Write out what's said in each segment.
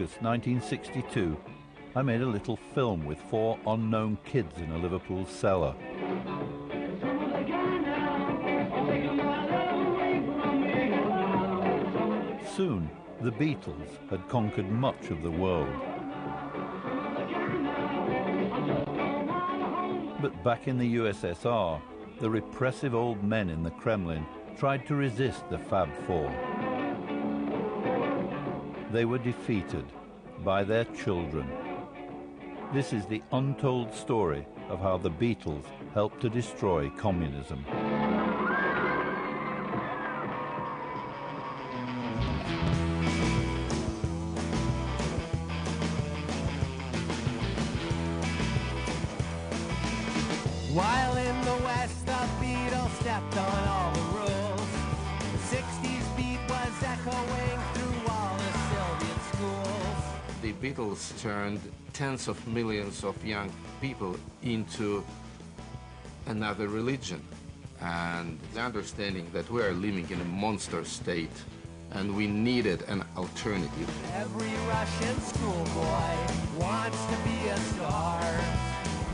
August 1962, I made a little film with 4 unknown kids in a Liverpool cellar. Soon, the Beatles had conquered much of the world. But back in the USSR, the repressive old men in the Kremlin tried to resist the Fab Four. They were defeated by their children. This is the untold story of how the Beatles helped to destroy communism. While in the West, the Beatles stepped on all the rules. The 60s beat was echoing through all the Soviet schools. The Beatles turned tens of millions of young people into another religion, and the understanding that we are living in a monster state and we needed an alternative. Every Russian schoolboy wants to be a star,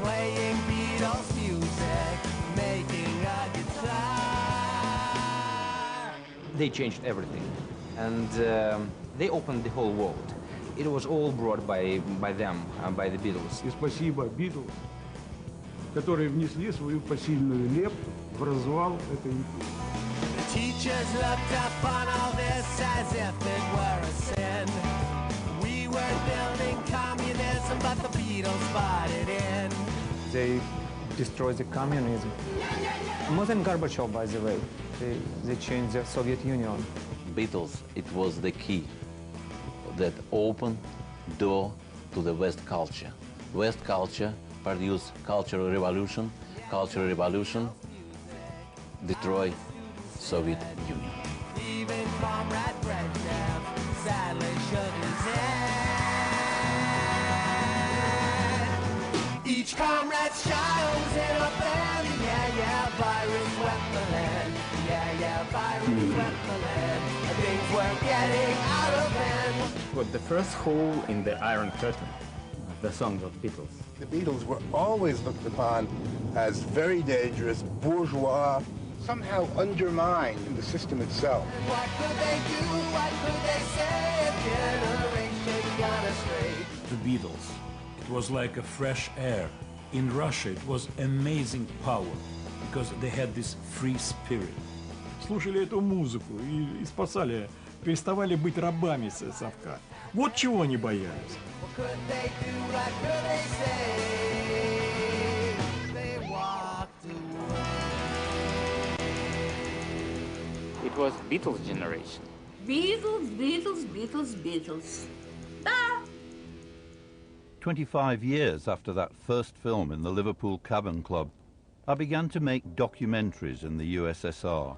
playing Beatles music, making a guitar. They changed everything, and they opened the whole world. It was all brought by them, by the Beatles. И спасибо Битлз, которые внесли свою посильную лепту в развал этой империи. The teachers looked upon all this as if it were a sin. We were building communism, but the Beatles butted in. They destroyed the communism. More than Gorbachev, by the way. They changed the Soviet Union. Beatles, it was the key that opened door to the West culture. West culture produced cultural revolution destroy Soviet Union. Even Comrade Brezhnev sadly shook his head. Each comrade's child was in a band. Yeah, yeah, virus swept the land. Yeah, yeah, virus swept the land. Things were getting out of hand. Was the first hole in the Iron Curtain, the song of Beatles. The Beatles were always looked upon as very dangerous, bourgeois, somehow undermined in the system itself. What could they do? What could they say if generations gone astray? The Beatles, it was like a fresh air. In Russia, it was amazing power because they had this free spirit. Слушали эту музыку и спасали, переставали быть рабами совка. Вот чего они боялись. What could they do? What could they say? They walked away. It was Beatles generation. Beatles, Beatles, Beatles, Beatles. Da! 25 years after that first film in the Liverpool Cabin Club, I began to make documentaries in the USSR.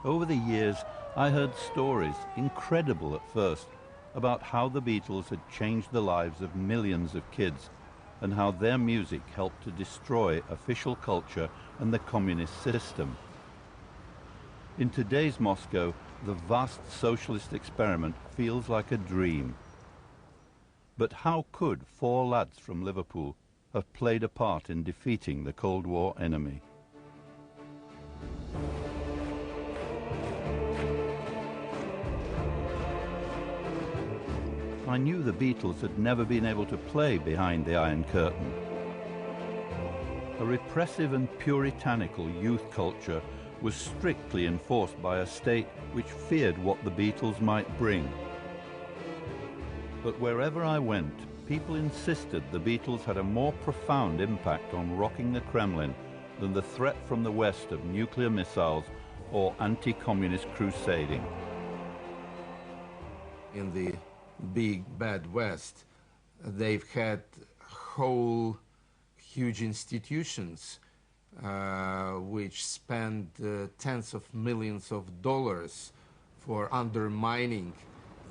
Over the years, I heard stories, incredible at first, about how the Beatles had changed the lives of millions of kids and how their music helped to destroy official culture and the communist system. In today's Moscow, the vast socialist experiment feels like a dream. But how could 4 lads from Liverpool have played a part in defeating the Cold War enemy? I knew the Beatles had never been able to play behind the Iron Curtain. A repressive and puritanical youth culture was strictly enforced by a state which feared what the Beatles might bring. But wherever I went, people insisted the Beatles had a more profound impact on rocking the Kremlin than the threat from the West of nuclear missiles or anti-communist crusading. In the big bad West, they've had whole huge institutions which spend tens of millions of dollars for undermining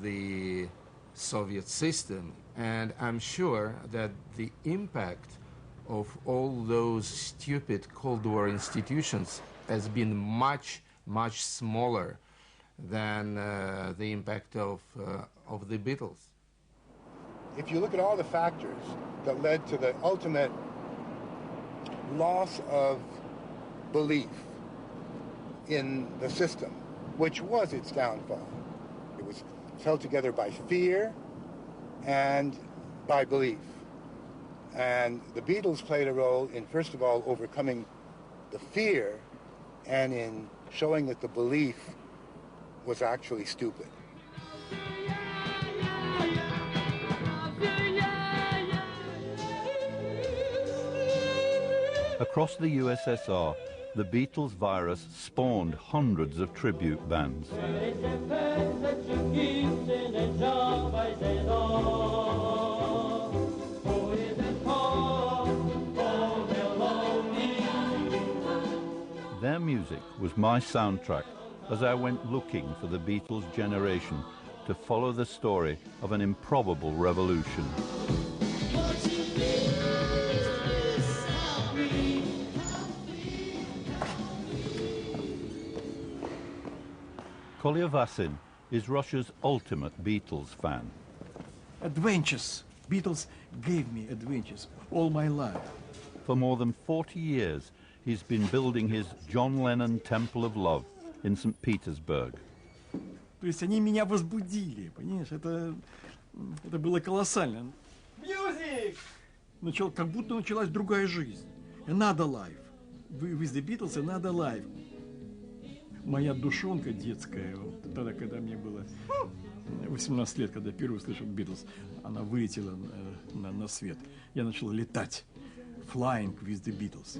the Soviet system. And I'm sure that the impact of all those stupid Cold War institutions has been much much smaller than the impact of the Beatles. If you look at all the factors that led to the ultimate loss of belief in the system, which was its downfall, it was held together by fear and by belief. And the Beatles played a role in, first of all, overcoming the fear and in showing that the belief was actually stupid. Across the USSR, the Beatles virus spawned hundreds of tribute bands. Their music was my soundtrack as I went looking for the Beatles generation to follow the story of an improbable revolution. Kolya Vasin is Russia's ultimate Beatles fan. Adventures. Beatles gave me adventures all my life. For more than 40 years, he's been building his John Lennon Temple of Love in St. Petersburg. То есть они меня возбудили, понимаешь? Это было колоссально. Music! Как будто началась другая жизнь. Another life. With the Beatles, another life. Моя душонка детская, вот тогда, когда мне было 18 лет, когда впервые услышал Битлз, она вылетела на свет. Я начал летать. Flying with the Beatles.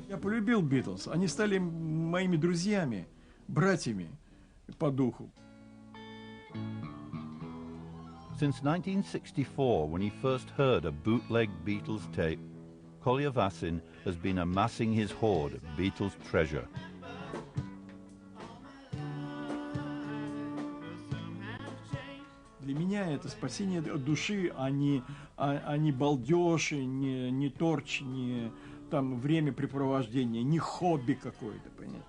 Я полюбил Битлз. Они стали моими друзьями, братьями по духу. Since 1964, when he first heard a bootleg Beatles tape, Kolya Vasin has been amassing his hoard of Beatles treasure. Для меня это спасение души, а не балдеж, не торч, не там времяпрепровождение, не хобби какое-то, понимаешь?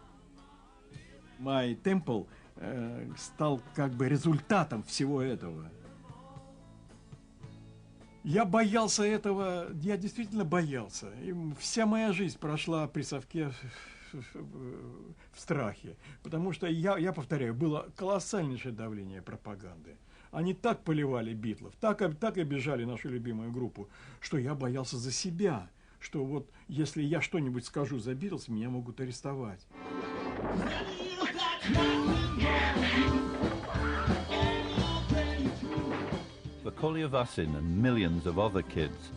My Temple стал как бы результатом всего этого. Я боялся этого, я действительно боялся. И вся моя жизнь прошла при совке в страхе. Потому что, я повторяю, было колоссальнейшее давление пропаганды. Они так поливали Битлов, так обижали нашу любимую группу, что я боялся за себя. Что вот, если я что-нибудь скажу за Битлз, меня могут арестовать. For Kolya Vasin and millions of other kids,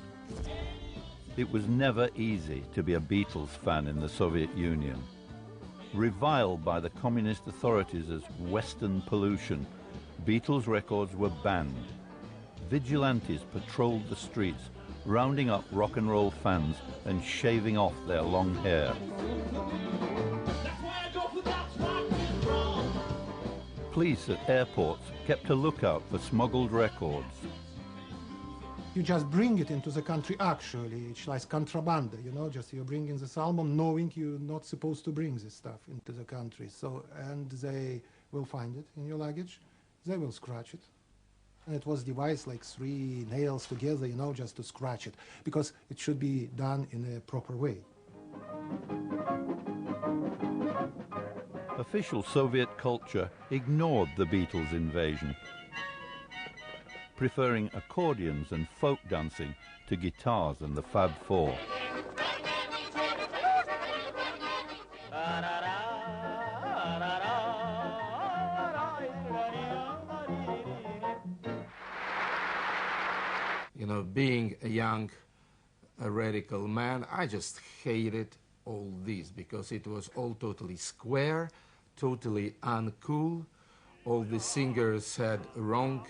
it was never easy to be a Beatles fan in the Soviet Union. Reviled by the communist authorities as Western pollution, Beatles records were banned. Vigilantes patrolled the streets, rounding up rock and roll fans and shaving off their long hair. Police at airports kept a lookout for smuggled records. You just bring it into the country actually, it's like contraband, you know, just you're bringing this album knowing you're not supposed to bring this stuff into the country. So, and they will find it in your luggage, they will scratch it. And it was devised like 3 nails together, you know, just to scratch it, because it should be done in a proper way. Official Soviet culture ignored the Beatles' invasion, preferring accordions and folk dancing to guitars and the Fab Four. You know, being a young, radical man, I just hated all this because it was all totally square, totally uncool. All the singers had wrong